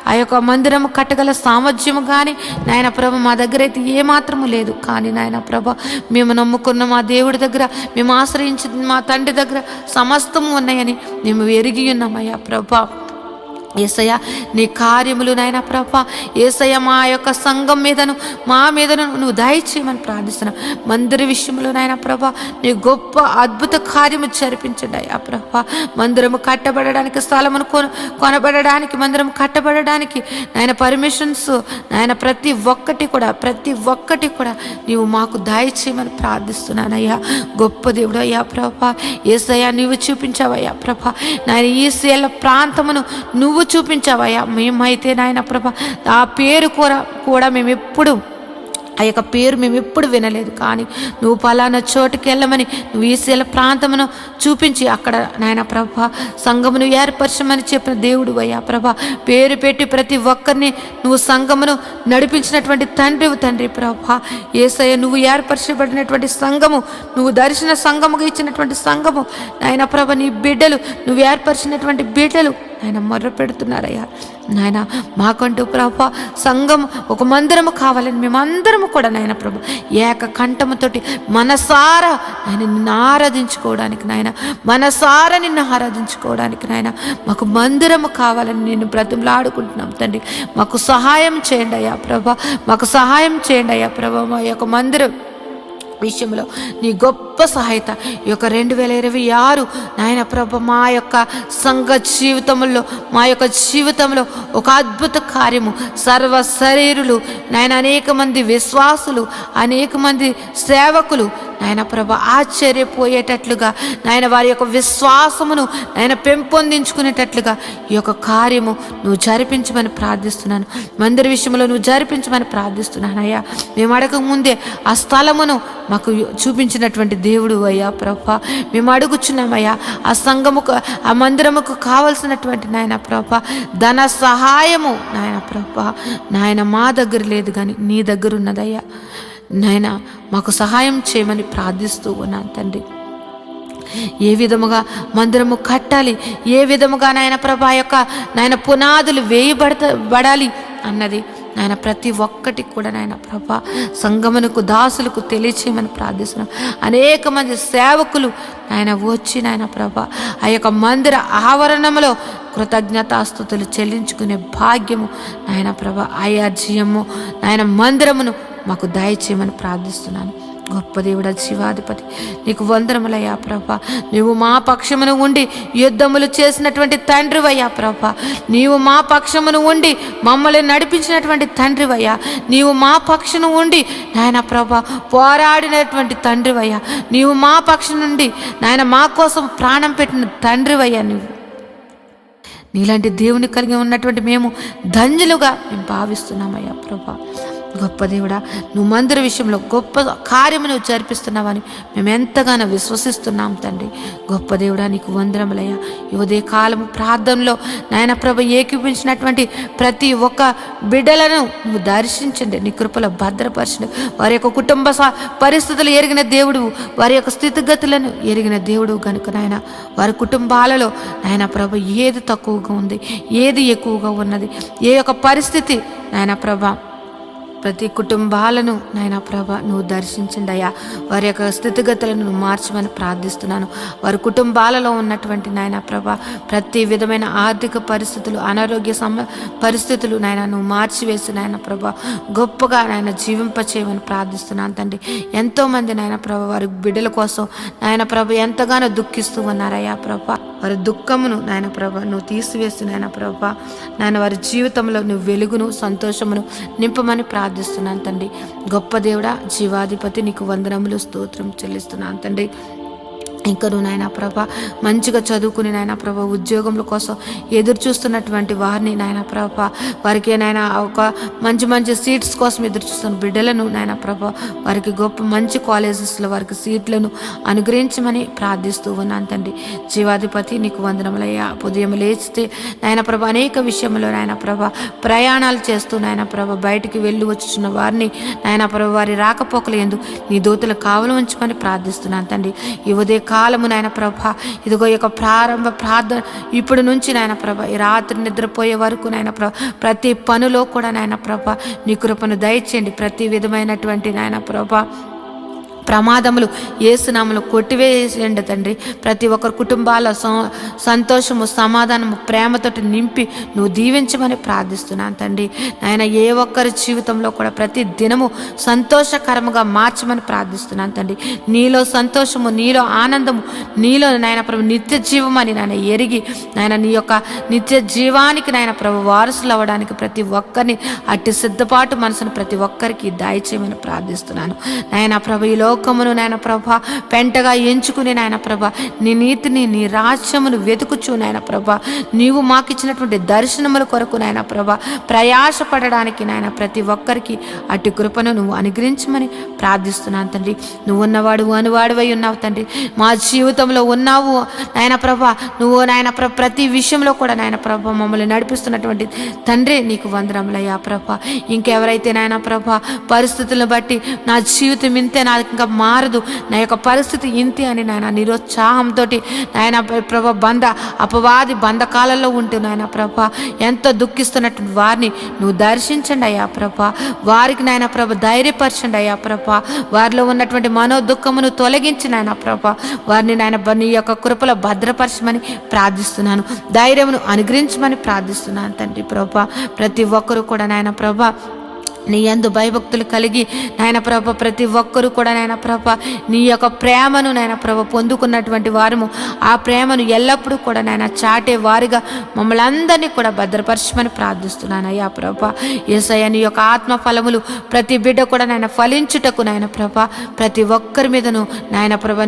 ఆ యొక్క మందిరము కట్టగల సామర్థ్యము కానీ నాయన ప్రభ మా దగ్గర అయితే ఏ మాత్రము లేదు. కానీ నాయన ప్రభ మేము నమ్ముకున్న మా దేవుడి దగ్గర, మేము ఆశ్రయించిన మా తండ్రి దగ్గర సమస్తము ఉన్నాయని మేము ఎరిగి ఉన్నామయ్యా ప్రభా. యేసయ్య, నీ కార్యములు నాయన ప్రభా యేసయ్య మా యొక్క సంఘం మీదను మా మీదను నువ్వు దయచేయమని ప్రార్థిస్తున్నాం. మందిర విషయంలో నాయన ప్రభా నీ గొప్ప అద్భుత కార్యము జరిపించండి అయ్యా ప్రభా. మందిరము కట్టబడడానికి, స్థలమును కొనబడడానికి, మందిరము కట్టబడడానికి నాయన పర్మిషన్స్ నాయన ప్రతి ఒక్కటి కూడా నీవు మాకు దయచేయమని ప్రార్థిస్తున్నానయ్యా. గొప్ప దేవుడు అయ్యా ప్రభా. యేసయ్య, నీవు చూపించావయ్యా ప్రభా నాయన ఈ శీల ప్రాంతమును నువ్వు చూపించావయ్యా. మేమైతే నాయన ప్రభా ఆ పేరు కూడా మేము ఎప్పుడు ఆ యొక్క పేరు మేము ఎప్పుడు వినలేదు. కానీ నువ్వు పలానా చోటుకి వెళ్ళమని నువ్వు ఈశీల ప్రాంతమును చూపించి అక్కడ నాయన ప్రభా సంఘమును ఏర్పరచమని చెప్పిన దేవుడు అయ్యా ప్రభా. పేరు పెట్టి ప్రతి ఒక్కరిని నువ్వు సంఘమును నడిపించినటువంటి తండ్రి ప్రభా. యేసయ్య, నువ్వు ఏర్పరచబడినటువంటి సంఘము, నువ్వు దర్శన సంఘముగా ఇచ్చినటువంటి సంఘము నాయన ప్రభ నీ బిడ్డలు, నువ్వు ఏర్పరిచినటువంటి బిడ్డలు నాయన మొర్ర పెడుతున్నారయ్యా. నాయన మాకంటూ ప్రభా సంఘం ఒక మందిరము కావాలని మేమందరము కూడా నాయన ప్రభు ఏక కంఠముతోటి మనసారా ఆయన నిన్ను ఆరాధించుకోవడానికి నాయన మాకు మందిరము కావాలని నేను బ్రతిమలాడుకుంటున్నాం తండ్రి. మాకు సహాయం చేయండి అయ్యా ప్రభా, మాకు సహాయం చేయండి అయ్యా ప్రభా. మా యొక్క మందిరం విషయంలో నీ గొప్ప సహాయత ఈ యొక్క 2026 నాయన ప్రభ మా యొక్క సంఘ జీవితంలో, మా యొక్క జీవితంలో ఒక అద్భుత కార్యము, సర్వ శరీరులు నాయన అనేక మంది విశ్వాసులు, అనేక మంది సేవకులు నాయన ప్రభ ఆశ్చర్యపోయేటట్లుగా నాయన వారి యొక్క విశ్వాసమును నాయన పెంపొందించుకునేటట్లుగా ఈ యొక్క కార్యము నువ్వు జరిపించమని ప్రార్థిస్తున్నాను. మందిర విషయంలో నువ్వు జరిపించమని ప్రార్థిస్తున్నాను అయ్యా. మేము అడగక ముందే ఆ స్థలమును మాకు చూపించినటువంటి దేవుడు అయ్యా ప్రభా. మేము అడుగుచున్నామయ్యా ఆ సంఘముకు, ఆ మందిరముకు కావలసినటువంటి నాయన ప్రభా ధన సహాయము నాయన ప్రభా నాయన మా దగ్గర లేదు కానీ నీ దగ్గర ఉన్నదయ్యా. నాయన మాకు సహాయం చేయమని ప్రార్థిస్తూ ఉన్నాను తండ్రి. ఏ విధముగా మందిరము కట్టాలి, ఏ విధముగా నాయన ప్రభా యొక్క నాయన పునాదులు వేయబడాలి అన్నది నాయన ప్రతి ఒక్కటి కూడా నాయన ప్రభా సంగమునకు దాసులకు తెలియచేయమని ప్రార్థిస్తున్నాం. అనేక మంది సేవకులు నాయన వచ్చి నాయన ప్రభా ఆ యొక్క మందిర ఆవరణంలో కృతజ్ఞతాస్తుతులు చెల్లించుకునే భాగ్యము నాయన ప్రభా ఆయార్జీయము నాయన మందిరమును మాకు దయచేయమని ప్రార్థిస్తున్నాను. గొప్ప దేవుడా, శివాధిపతి, నీకు వందనములయ్యా ప్రభా. నీవు మా పక్షమును ఉండి యుద్ధములు చేసినటువంటి తండ్రివయ్యా ప్రభా. నీవు మా పక్షమును ఉండి మమ్మల్ని నడిపించినటువంటి తండ్రివయ్యా. నీవు మా పక్షమును ఉండి నాయన ప్రభా పోరాడినటువంటి తండ్రివయ్యా. నీవు మా పక్షం నుండి నాయన మా కోసం ప్రాణం పెట్టిన తండ్రివయ్యా. నీలాంటి దేవుని కలిగి ఉన్నటువంటి మేము ధన్యులుగా మేము భావిస్తున్నామయ్యా ప్రభా. గొప్ప దేవుడా, నువ్వు మందిర విషయంలో గొప్ప కార్యము నువ్వు జరిపిస్తున్నావని మేము ఎంతగానో విశ్వసిస్తున్నాం తండ్రి. గొప్ప దేవుడా, నీకు వందనములయ్యా. ఈ ఉదయ కాలము ప్రార్థనలో నాయన ప్రభ ఏకీపించినటువంటి ప్రతి ఒక్క బిడ్డలను నువ్వు దర్శించండి, నీ కృపలో భద్రపరచండి. వారి యొక్క కుటుంబ పరిస్థితులు ఎరిగిన దేవుడు, వారి యొక్క స్థితిగతులను ఎరిగిన దేవుడు కనుక నాయన వారి కుటుంబాలలో నాయన ప్రభ ఏది తక్కువగా ఉంది, ఏది ఎక్కువగా ఉన్నది, ఏ యొక్క పరిస్థితి నాయన ప్రభ ప్రతి కుటుంబాలను నాయన ప్రభ నువ్వు దర్శించండి అయ్యా. వారి యొక్క స్థితిగతులను నువ్వు మార్చమని ప్రార్థిస్తున్నాను. వారి కుటుంబాలలో ఉన్నటువంటి నాయన ప్రభ ప్రతి విధమైన ఆర్థిక పరిస్థితులు, అనారోగ్య పరిస్థితులు నాయన నువ్వు మార్చివేసి నాయన ప్రభ గొప్పగా నాయన జీవింపచేయమని ప్రార్థిస్తున్నాను తండ్రి. ఎంతోమంది నాయన ప్రభ వారి బిడ్డల కోసం నాయన ప్రభ ఎంతగానో దుఃఖిస్తూ ఉన్నారయ్యా ప్రభ. వారి దుఃఖమును నాయన ప్రభ నువ్వు తీసివేసి నాయన ప్రభ నాయన వారి జీవితంలో నువ్వు వెలుగును, సంతోషమును నింపమని ప్రార్థిస్తున్నాను తండ్రి. గొప్ప దేవుడా, జీవాధిపతి, నీకు వందనములు, స్తోత్రం చెల్లిస్తున్నాను తండ్రి. ఇంకను నాయన ప్రభ మంచిగా చదువుకుని నాయన ప్రభ ఉద్యోగముల కోసం ఎదురు చూస్తున్నటువంటి వారిని నాయన ప్రభ వారికి నాయన ఒక మంచి మంచి సీట్స్ కోసం ఎదురు చూస్తున్న బిడ్డలను నాయన ప్రభ వారికి గొప్ప మంచి కాలేజెస్లో వారికి సీట్లను అనుగ్రహించమని ప్రార్థిస్తూ ఉన్నాను తండ్రి. జీవాధిపతి, నీకు వందనములయ్యా. ఉదయం లేచితే నాయన ప్రభ అనేక విషయంలో నాయన ప్రభ ప్రయాణాలు చేస్తూ నాయన ప్రభ బయటికి వెళ్ళి వచ్చుచున్న వారిని నాయన ప్రభ వారి రాకపోకలు ఎందు నీ దూతలు కావలు ఉంచమని ప్రార్థిస్తున్నాను తండ్రి. ఈ ఉదయ కాలము నాయన ప్రభ ఇదిగో యొక్క ప్రారంభ ప్రార్థన ఇప్పటి నుంచి నాయన ప్రభ ఈ రాత్రి నిద్రపోయే వరకు నాయన ప్రభ ప్రతి పనిలో కూడా నాయన ప్రభ నీ కృపను దయచేయండి. ప్రతి విధమైనటువంటి నాయన ప్రభ ప్రమాదములు యేసునామములో కొట్టివేసేయండి తండ్రి. ప్రతి ఒక్కరి కుటుంబాల సంతోషము, సమాధానము, ప్రేమతోటి నింపి నువ్వు దీవించమని ప్రార్థిస్తున్నాను తండ్రి. నాయన ఏ ఒక్కరి జీవితంలో కూడా ప్రతి దినము సంతోషకరముగా మార్చమని ప్రార్థిస్తున్నాను తండ్రి. నీలో సంతోషము, నీలో ఆనందము, నీలో నాయన ప్రభు నిత్య జీవమని నాయన ఎరిగి నాయన నీ యొక్క నిత్య జీవానికి నాయన ప్రభు వారసులు అవ్వడానికి ప్రతి ఒక్కరిని అట్టి సిద్ధపాటు మనసును ప్రతి ఒక్కరికి దయచేయమని ప్రార్థిస్తున్నాను. నాయన ప్రభు ఈ లోకమును నాయన ప్రభ పెంటగా ఎంచుకుని నాయన ప్రభ నీ నీతిని, నీ రాజ్యమును వెతుకుచు నాయన ప్రభ నీవు మాకిచ్చినటువంటి దర్శనముల కొరకు నాయన ప్రభ ప్రయాసపడడానికి నాయన ప్రతి ఒక్కరికి అటు కృపను నువ్వు అనుగ్రహించమని ప్రార్థిస్తున్నాను తండ్రి. నువ్వు ఉన్నవాడు అనువాడువై ఉన్నావు తండ్రి. మా జీవితంలో ఉన్నావు నాయన ప్రభ. నువ్వు నాయన ప్రభ ప్రతి విషయంలో కూడా నాయన ప్రభ మమ్మల్ని నడిపిస్తున్నటువంటి తండ్రి, నీకు వందనములయ్యా ప్రభ. ఇంకెవరైతే నాయన ప్రభ పరిస్థితులను బట్టి నా జీవితం ఇంతే, నా ఇంకా మారదు, నా యొక్క పరిస్థితి ఇంతే అని నాయన నిరుత్సాహంతో నాయన ప్రభ అపవాది బంధకాలలో ఉంటూ నాయన ప్రభ ఎంతో దుఃఖిస్తున్నట్టు వారిని నువ్వు దర్శించండి అయ్యా ప్రభ. వారికి నాయన ప్రభ ధైర్యపరచండి అయ్యా ప్రభ. వారిలో ఉన్నటువంటి మనోదుఃఖమును తొలగించి నాయన ప్రభ వారిని నాయన నీ యొక్క కృపలో భద్రపరచమని ప్రార్థిస్తున్నాను. ధైర్యమును అనుగ్రహించమని ప్రార్థిస్తున్నాను తండ్రి ప్రభ. ప్రతి ఒక్కరూ కూడా నాయన ప్రభ నీ యందు భయభక్తులు కలిగి నాయన ప్రభ ప్రతి ఒక్కరూ కూడా నాయన ప్రభ నీ యొక్క ప్రేమను నాయన ప్రభ పొందుకున్నటువంటి వారము ఆ ప్రేమను ఎల్లప్పుడూ కూడా నాయన చాటే వారిగా మమ్మల్ని అందరినీ కూడా భద్రపరచమని ప్రార్థిస్తున్నాను అయ్యా ప్రభ. యేసయ్య, నీ యొక్క ఆత్మ ఫలములు ప్రతి బిడ్డ కూడా నాయన ఫలించుటకు నాయన ప్రభ ప్రతి ఒక్కరి మీదను నాయన ప్రభ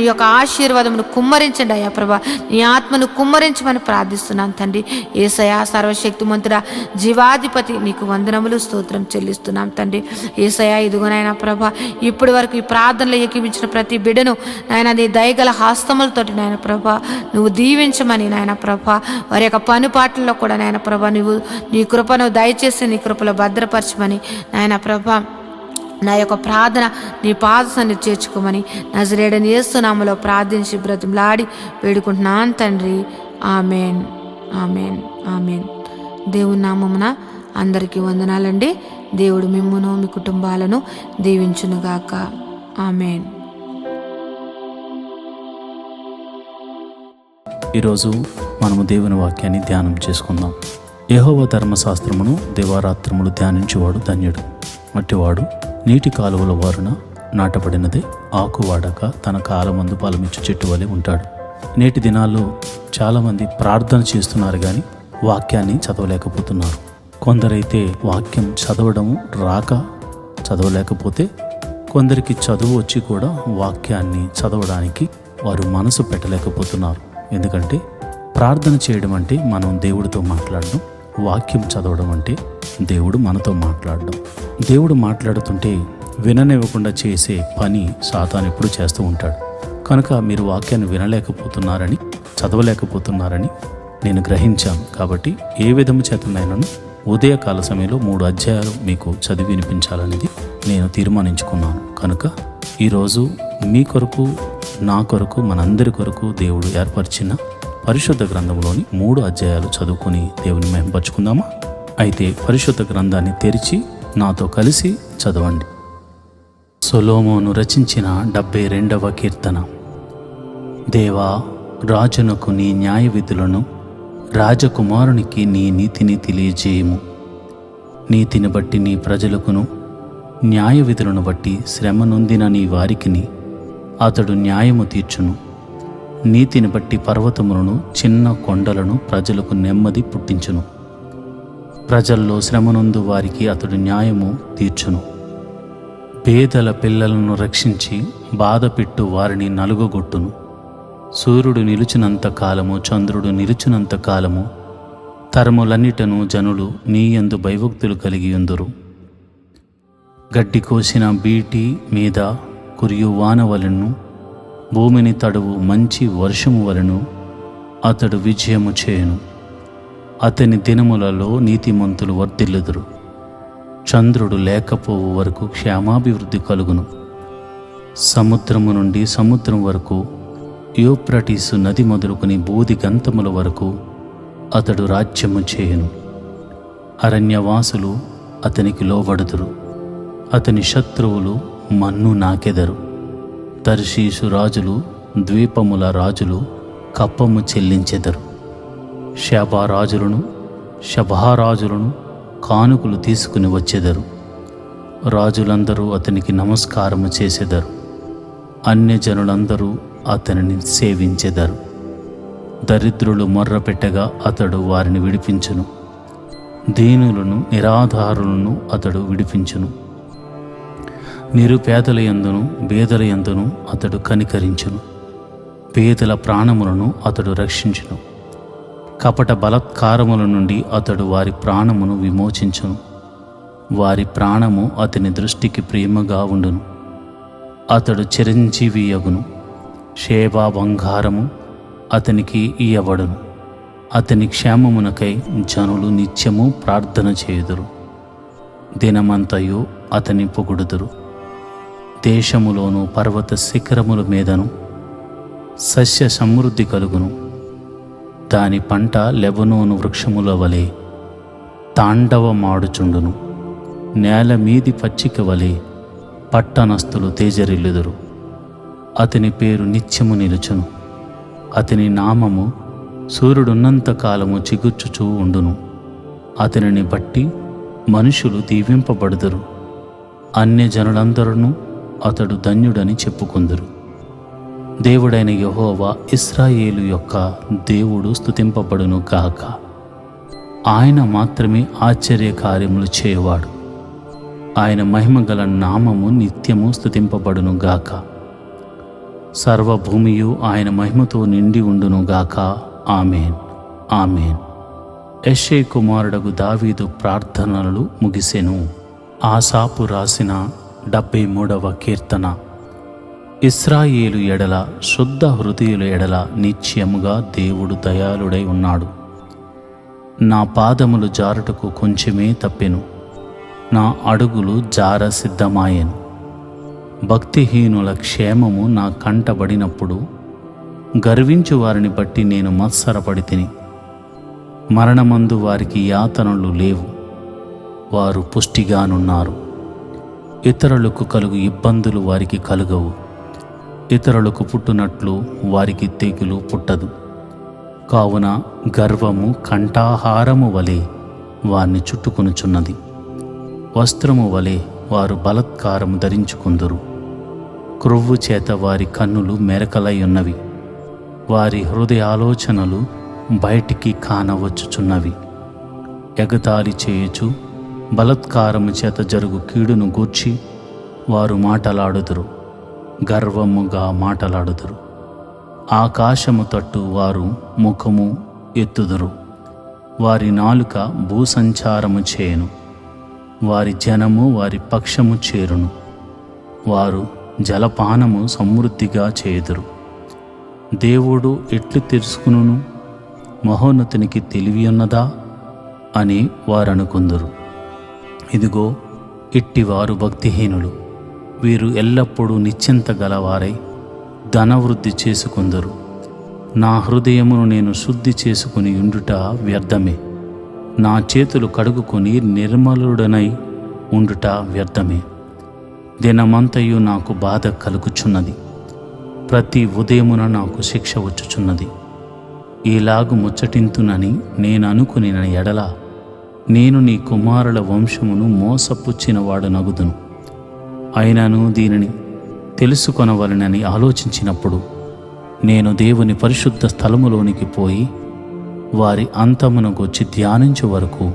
నీ యొక్క ఆశీర్వాదమును కుమ్మరించండి అయ్యా ప్రభ. నీ ఆత్మను కుమ్మరించమని ప్రార్థిస్తున్నాను తండ్రి. యేసయ్య, సర్వశక్తిమంతుడా, జీవాధిపతి, నీకు వందనములు, స్తోత్రం చెల్లిస్తున్నాం తండ్రి. యేసయ్య, ఇదిగో నాయన ప్రభ ఇప్పటి వరకు ఈ ప్రార్థనలో ఏకీపించిన ప్రతి బిడ్డను నాయన నీ దయగల హస్తములతోటి నాయన ప్రభ నువ్వు దీవించమని నాయన ప్రభ వారి యొక్క పనిపాట్లలో కూడా నాయన ప్రభ నువ్వు నీ కృపను దయచేసి నీ కృపలో భద్రపరచమని నాయన ప్రభ నా యొక్క ప్రార్థన నీ పాదసన్నిధిని చేర్చుకోమని నజరేయుడైన యేసు నామములో ప్రార్థించి బ్రతిమలాడి వేడుకుంటున్నాను తండ్రి. Amen, amen, amen. దేవుని నామమున అందరికీ వందనాలండి. దేవుడు మిమ్మును మీ కుటుంబాలను దీవించునుగాక. ఆమెన్. ఈరోజు మనము దేవుని వాక్యాన్ని ధ్యానం చేసుకుందాం. యెహోవా ధర్మశాస్త్రమును దివారాత్రములు ధ్యానించువాడు ధన్యుడు. అట్టివాడు నీటి కాలువల వారున నాటబడినదే ఆకు వాడక తన కాలమందు ఫలమిచ్చు చెట్టు వలె ఉంటాడు. నేటి దినాల్లో చాలామంది ప్రార్థన చేస్తున్నారు కానీ వాక్యాన్ని చదవలేకపోతున్నారు. కొందరైతే వాక్యం చదవడం రాక చదవలేకపోతే, కొందరికి చదువు వచ్చి కూడా వాక్యాన్ని చదవడానికి వారు మనసు పెట్టలేకపోతున్నారు. ఎందుకంటే ప్రార్థన చేయడం అంటే మనం దేవుడితో మాట్లాడడం, వాక్యం చదవడం అంటే దేవుడు మనతో మాట్లాడడం. దేవుడు మాట్లాడుతుంటే విననివ్వకుండా చేసే పని సాతాను ఎప్పుడు చేస్తూ ఉంటాడు. కనుక మీరు వాక్యాన్ని వినలేకపోతున్నారని, చదవలేకపోతున్నారని నేను గ్రహించాను. కాబట్టి ఏ విధము చేతనైనాను ఉదయకాల సమయంలో 3 అధ్యాయాలు మీకు చదివి వినిపించాలనేది నేను తీర్మానించుకున్నాను. కనుక ఈరోజు మీ కొరకు, నా కొరకు, మనందరి కొరకు దేవుడు ఏర్పరిచిన పరిశుద్ధ గ్రంథంలోని 3 అధ్యాయాలు చదువుకొని దేవుని మహిమపరుచుకుందామా? అయితే పరిశుద్ధ గ్రంథాన్ని తెరిచి నాతో కలిసి చదవండి. సొలొమోను రచించిన 72వ కీర్తన. దేవా, రాజునకు నీ న్యాయ విధులను, రాజకుమారునికి నీ నీతిని తెలియజేయము. నీతిని బట్టి నీ ప్రజలకును, న్యాయ విధులను బట్టి శ్రమ నొందిన నీ వారికిని అతడు న్యాయము తీర్చును. నీతిని బట్టి పర్వతములను, చిన్న కొండలను ప్రజలకు నెమ్మది పుట్టించును. ప్రజల్లో శ్రమనొందు వారికి అతడు న్యాయము తీర్చును. పేదల పిల్లలను రక్షించి బాధపెట్టు వారిని నలుగగొట్టును. సూర్యుడు నిలిచినంత కాలము, చంద్రుడు నిలిచినంత కాలము తరములన్నిటను జనులు నీ యందు భయభక్తులు కలిగి ఉందురు. గడ్డి కోసిన బీటి మీద కురియు వాన వలెను, భూమిని తడువు మంచి వర్షము వలెను అతడు విజయము చేయును. అతని దినములలో నీతిమంతులు వర్ధిల్లుదురు. చంద్రుడు లేకపోవు వరకు క్షేమాభివృద్ధి కలుగును. సముద్రము నుండి సముద్రం వరకు, యూఫ్రటీసు నది మొదలుకొని బూది గంతముల వరకు అతడు రాజ్యము చేయును. అరణ్యవాసులు అతనికి లోబడుదురు. అతని శత్రువులు మన్ను నాకెదరు. తర్షీషు రాజులు, ద్వీపముల రాజులు కప్పము చెల్లించెదరు. శబారాజులను కానుకలు తీసుకుని వచ్చెదరు. రాజులందరూ అతనికి నమస్కారము చేసెదరు. అన్యజనులందరూ అతనిని సేవించెదరు. దరిద్రులు మొర్రపెట్టగా అతడు వారిని విడిపించును. దీనులను, నిరాధారులను అతడు విడిపించును. నిరుపేదల యందును బేదల యందును అతడు కనికరించును. పేదల ప్రాణములను అతడు రక్షించును. కపట బలాత్కారముల నుండి అతడు వారి ప్రాణమును విమోచించును. వారి ప్రాణము అతని దృష్టికి ప్రేమగా ఉండును. అతడు చిరంజీవి యగును. షేబా బంగారము అతనికి ఇయ్యబడును. అతని క్షేమమునకై జనులు నిత్యము ప్రార్థన చేయుదురు. దినమంతయు అతని పొగుడుదురు. దేశములోను పర్వత శిఖరముల మీదను సస్య సమృద్ధి కలుగును. దాని పంట లెబనోను వృక్షముల వలె తాండవమాడుచుండును. నేల మీది పచ్చిక వలె పట్టణస్థులు తేజరిల్లుదురు. అతని పేరు నిత్యము నిలుచును. అతని నామము సూర్యుడున్నంత కాలము చిగుర్చుచూ ఉండును. అతనిని బట్టి మనుషులు దీవింపబడుదురు. అన్యజనులందరూ అతడు ధన్యుడని చెప్పుకుందురు. దేవుడైన యెహోవా ఇశ్రాయేలు యొక్క దేవుడు స్తుతింపబడును గాక. ఆయన మాత్రమే ఆశ్చర్య కార్యములు చేయవాడు. ఆయన మహిమగల నామము నిత్యము స్తుతింపబడును గాక. సర్వభూమియు ఆయన మహిమతో నిండి ఉండును గాక. ఆమేన్, ఆమేన్. యెషై కుమారుడగు దావీదు ప్రార్థనలు ముగిసెను. ఆసాపు రాసిన 73వ కీర్తన. ఇశ్రాయేలు ఎడల, శుద్ధ హృదయుల ఎడల నిత్యముగా దేవుడు దయాళుడై ఉన్నాడు. నా పాదములు జారుటకు కొంచెమే తప్పెను. నా అడుగులు జార సిద్ధమాయెను. భక్తిహీనుల క్షేమము నా కంటబడినప్పుడు గర్వించు వారిని బట్టి నేను మత్సరపడి తిని. మరణమందు వారికి యాతనలు లేవు. వారు పుష్టిగానున్నారు. ఇతరులకు కలుగు ఇబ్బందులు వారికి కలుగవు. ఇతరులకు పుట్టునట్లు వారికి తెగులు పుట్టదు. కావున గర్వము కంఠాహారము వలె వారిని చుట్టుకొనుచున్నది. వస్త్రము వలె వారు బలాత్కారము ధరించుకుందురు. క్రొవ్వు చేత వారి కన్నులు మెరకలై ఉన్నవి. వారి హృదయాలోచనలు బయటికి కానవచ్చుచున్నవి. ఎగతాళి చేయుచు బలాత్కారము చేత జరుగు కీడును గూర్చి వారు మాటలాడుదురు. గర్వముగా మాటలాడుదురు. ఆకాశము తట్టు వారు ముఖము ఎత్తుదురు. వారి నాలుక భూసంచారము చేయను. వారి జనము వారి పక్షము చేరును. వారు జలపానము సమృద్ధిగా చేయుదురు. దేవుడు ఎట్లు తెలుసుకును? మహోన్నతునికి తెలివి ఉన్నదా అని వారనుకుందురు. ఇదిగో, ఇట్టివారు భక్తిహీనులు. వీరు ఎల్లప్పుడూ నిశ్చింత గలవారై ధనవృద్ధి చేసుకుందరు. నా హృదయమును నేను శుద్ధి చేసుకుని ఉండుట వ్యర్థమే. నా చేతులు కడుగుకొని నిర్మలుడనై ఉండుట వ్యర్థమే. దినమంతయు నాకు బాధ కలుగుచున్నది. ప్రతి ఉదయమున నాకు శిక్ష వచ్చుచున్నది. ఈలాగు ముచ్చటింతునని నేను అనుకుని ఎడల నేను నీ కుమారుల వంశమును మోసపుచ్చిన వాడనగుదును. అయినను దీనిని తెలుసుకొనవలనని ఆలోచించినప్పుడు నేను దేవుని పరిశుద్ధ స్థలములోనికి పోయి వారి అంతమునకు వచ్చి ధ్యానించు వరకు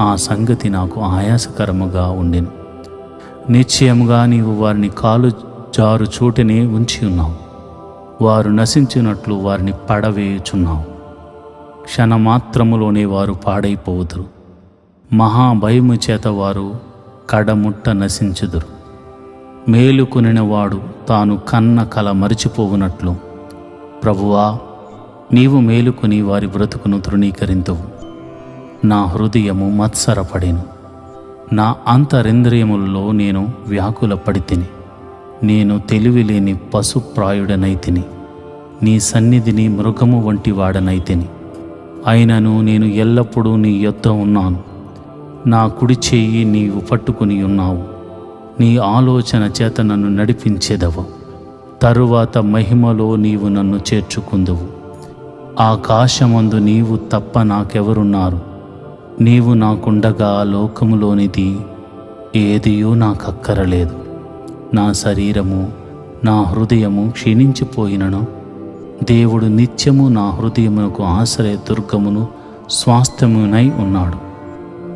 ఆ సంగతి నాకు ఆయాసకరముగా ఉండెను. నిశ్చయముగా నీవు వారిని కాలు జారు చోటనే ఉంచి ఉన్నావు. వారు నశించినట్లు వారిని పడవేయుచున్నావు. క్షణమాత్రములోనే వారు పాడైపోవుదురు. మహాభయము చేత వారు కడముట్ట నశించుదురు. మేలుకొనినవాడు తాను కన్న కల మరిచిపోవునట్లు ప్రభువా, నీవు మేలుకొని వారి బ్రతుకును తృణీకరింతువు. నా హృదయము మత్సరపడెను. నా అంతరింద్రియములలో నేను వ్యాకుల పడితిని. నేను తెలివిలేని పశుప్రాయుడనైతిని. నీ సన్నిధిని మృగము వంటి వాడనైతిని. అయినను నేను ఎల్లప్పుడూ నీ యొద్ద ఉన్నాను. నా కుడి చెయ్యి నీవు పట్టుకుని ఉన్నావు. నీ ఆలోచన చేత నన్ను నడిపించెదవు. తరువాత మహిమలో నీవు నన్ను చేర్చుకుందువు. ఆకాశమందు నీవు తప్ప నాకెవరున్నారు? నీవు నాకుండగా లోకములోనిది ఏదియూ నాకక్కరలేదు. నా శరీరము నా హృదయము క్షీణించిపోయినను దేవుడు నిత్యము నా హృదయమునకు ఆశ్రయ దుర్గమును స్వాస్థ్యమునై ఉన్నాడు.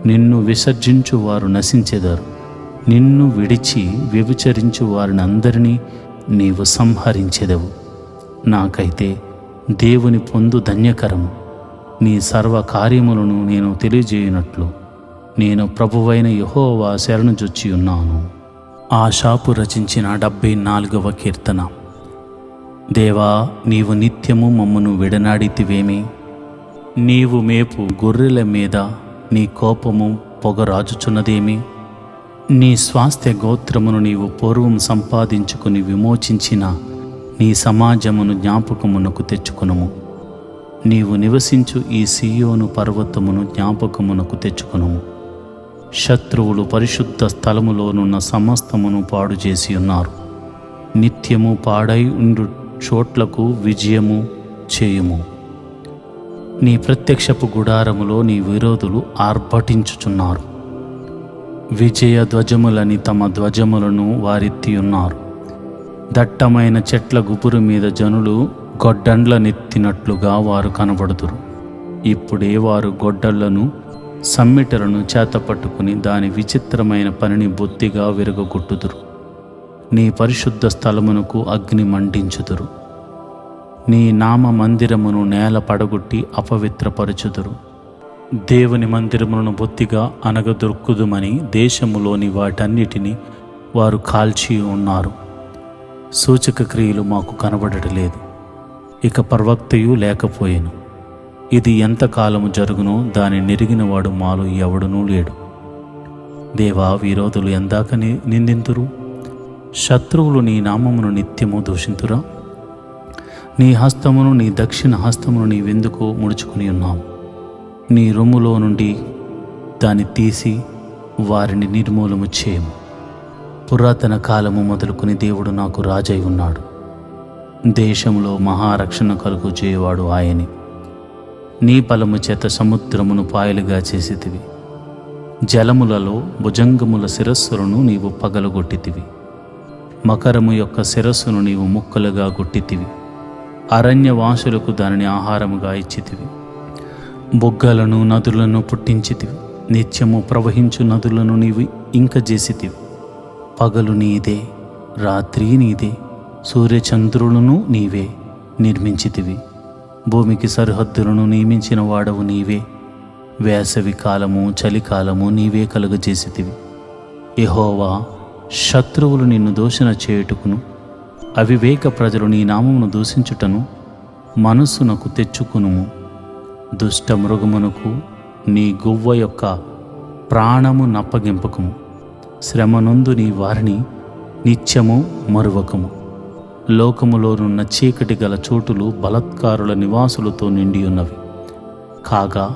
నిన్ను విసర్జించు వారు నశించెదరు. నిన్ను విడిచి వ్యభిచరించు వారిని అందరినీ నీవు సంహరించెదవు. నాకైతే దేవుని పొందు ధన్యకరము. నీ సర్వ కార్యములను నేను తెలియజేయునట్లు నేను ప్రభువైన యెహోవా శరణుజొచ్చి ఉన్నాను. ఆషాపు రచించిన 74వ కీర్తన. దేవా, నీవు నిత్యము మమ్మను విడనాడితివేమి? నీవు మేపు గొర్రెల మీద నీ కోపము పొగరాజుచున్నదేమి? నీ స్వాస్థ్య గోత్రమును నీవు పూర్వం సంపాదించుకుని విమోచించిన నీ సమాజమును జ్ఞాపకమునకు తెచ్చుకునుము. నీవు నివసించు ఈ సీయోను పర్వతమును జ్ఞాపకమునకు తెచ్చుకునుము. శత్రువులు పరిశుద్ధ స్థలములోనున్న సమస్తమును పాడు చేసి ఉన్నారు. నిత్యము పాడై ఉండు చోట్లకు విజయము చేయుము. నీ ప్రత్యక్షపు గుడారములో నీ విరోధులు ఆర్భటించుచున్నారు. విజయ ధ్వజములని తమ ధ్వజములను వారెత్తి ఉన్నారు. దట్టమైన చెట్ల గుబురు మీద జనులు గొడ్డండ్లనెత్తినట్లుగా వారు కనబడుదురు. ఇప్పుడే వారు గొడ్డళ్లను సమ్మెటలను చేతపట్టుకుని దాని విచిత్రమైన పనిని బొత్తిగా విరగొట్టుదురు. నీ పరిశుద్ధ స్థలమునకు అగ్ని మండించుదురు. నీ నామ మందిరమును నేల పడగొట్టి అపవిత్రపరచుదురు. దేవుని మందిరములను బొత్తిగా అనగదొరుకుదుమని దేశములోని వాటన్నిటిని వారు కాల్చి ఉన్నారు. సూచక క్రియలు మాకు కనబడటలేదు. ఇక ప్రవక్తయు లేకపోయెను. ఇది ఎంతకాలము జరుగునో దాని నెరిగినవాడు మాలో ఎవడునూ లేడు. దేవా, విరోధులు ఎందాక నిందింతురు? శత్రువులు నీ నామమును నిత్యము దూషింతురా? నీ హస్తమును, నీ దక్షిణ హస్తమును నీవెందుకు ముడుచుకుని ఉన్నావు? నీ రొమ్ములో నుండి దాన్ని తీసి వారిని నిర్మూలము చేయము. పురాతన కాలము మొదలుకొని దేవుడు నాకు రాజై ఉన్నాడు. దేశంలో మహారక్షణ కలుగు చేయవాడు ఆయనే. నీ బలము చేత సముద్రమును పాయలుగా చేసితివి. జలములలో భుజంగముల శిరస్సులను నీవు పగలగొట్టితివి. మకరము యొక్క శిరస్సును నీవు ముక్కలుగా కొట్టితివి. అరణ్యవాసులకు దానిని ఆహారముగా ఇచ్చితివి. బొగ్గలను నదులను పుట్టించితివి. నిత్యము ప్రవహించు నదులను నీవు ఇంకజేసితివి. పగలు నీదే, రాత్రి నీదే, సూర్యచంద్రులను నీవే నిర్మించితివి. భూమికి సరిహద్దులను నియమించిన వాడవు నీవే. వేసవి కాలము చలికాలము నీవే కలుగజేసితివి. యెహోవా, శత్రువులు నిన్ను దూషణ చేయుటకును అవివేక ప్రజలు నీ నామమును దూషించుటను మనస్సునకు తెచ్చుకునుము. దుష్ట మృగమునకు నీ గువ్వ యొక్క ప్రాణము నప్పగింపకము. శ్రమనొందు నీ వారిని నిత్యము మరువకము. లోకములోనున్న చీకటి గల చోటులు బలత్కారుల నివాసులతో నిండి ఉన్నవి. కాగా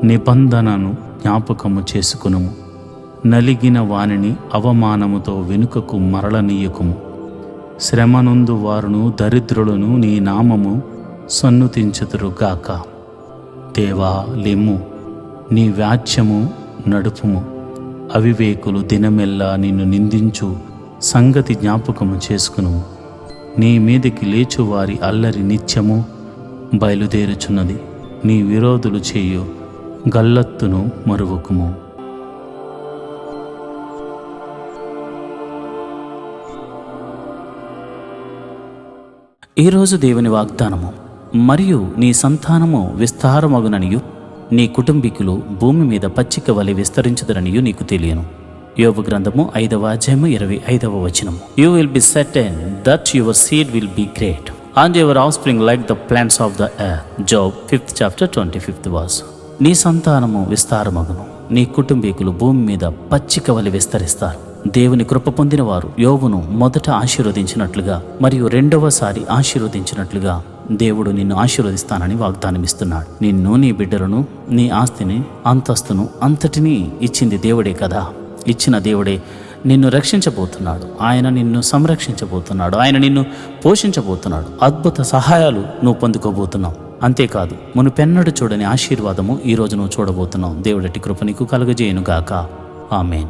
నిబంధనను జ్ఞాపకము చేసుకునుము. నలిగిన వానిని అవమానముతో వెనుకకు మరలనీయకుము. శ్రమనొందు వారును దరిద్రులను నీ నామము సన్నుతించుదురుగాక. దేవా, లెమ్ము, నీ వ్యాజ్యము నడుపుము. అవివేకులు దినమెల్లా నిన్ను నిందించు సంగతి జ్ఞాపకము చేసుకునుము. నీ మీదికి లేచు వారి అల్లరి నిత్యము బయలుదేరుచున్నది. నీ విరోధులు చేయు గల్లత్తును మరువకుము. ఈరోజు దేవుని వాగ్దానము, మరియు నీ సంతానము విస్తారమగుననియు నీ కుటుంబీకులు భూమి మీద పచ్చిక వలె విస్తరించుదరనియు నీకు తెలియను. యోబు గ్రంథము 5వ అధ్యాయము 25వ వచనము. You will be certain that your seed will be great and your offspring like the plants of the earth. Job 5th chapter 25th verse. నీ సంతానము విస్తారమగును, నీ కుటుంబీకులు భూమి మీద పచ్చిక వలె విస్తరిస్తారు. దేవుని కృప పొందిన వారు యోబును మొదట ఆశీర్వదించినట్లుగా మరియు రెండవసారి ఆశీర్వదించినట్లుగా దేవుడు నిన్ను ఆశీర్వదిస్తానని వాగ్దానమిస్తున్నాడు. నిన్ను, నీ బిడ్డలను, నీ ఆస్తిని, అంతస్తును అంతటినీ ఇచ్చింది దేవుడే కదా. ఇచ్చిన దేవుడే నిన్ను రక్షించబోతున్నాడు. ఆయన నిన్ను సంరక్షించబోతున్నాడు. ఆయన నిన్ను పోషించబోతున్నాడు. అద్భుత సహాయాలు నువ్వు పొందుకోబోతున్నావు. అంతేకాదు, మునుపెన్నడు చూడని ఆశీర్వాదము ఈరోజు నువ్వు చూడబోతున్నావు. దేవుడటి కృప నీకు కలుగజేయునుగాక. ఆమేన్.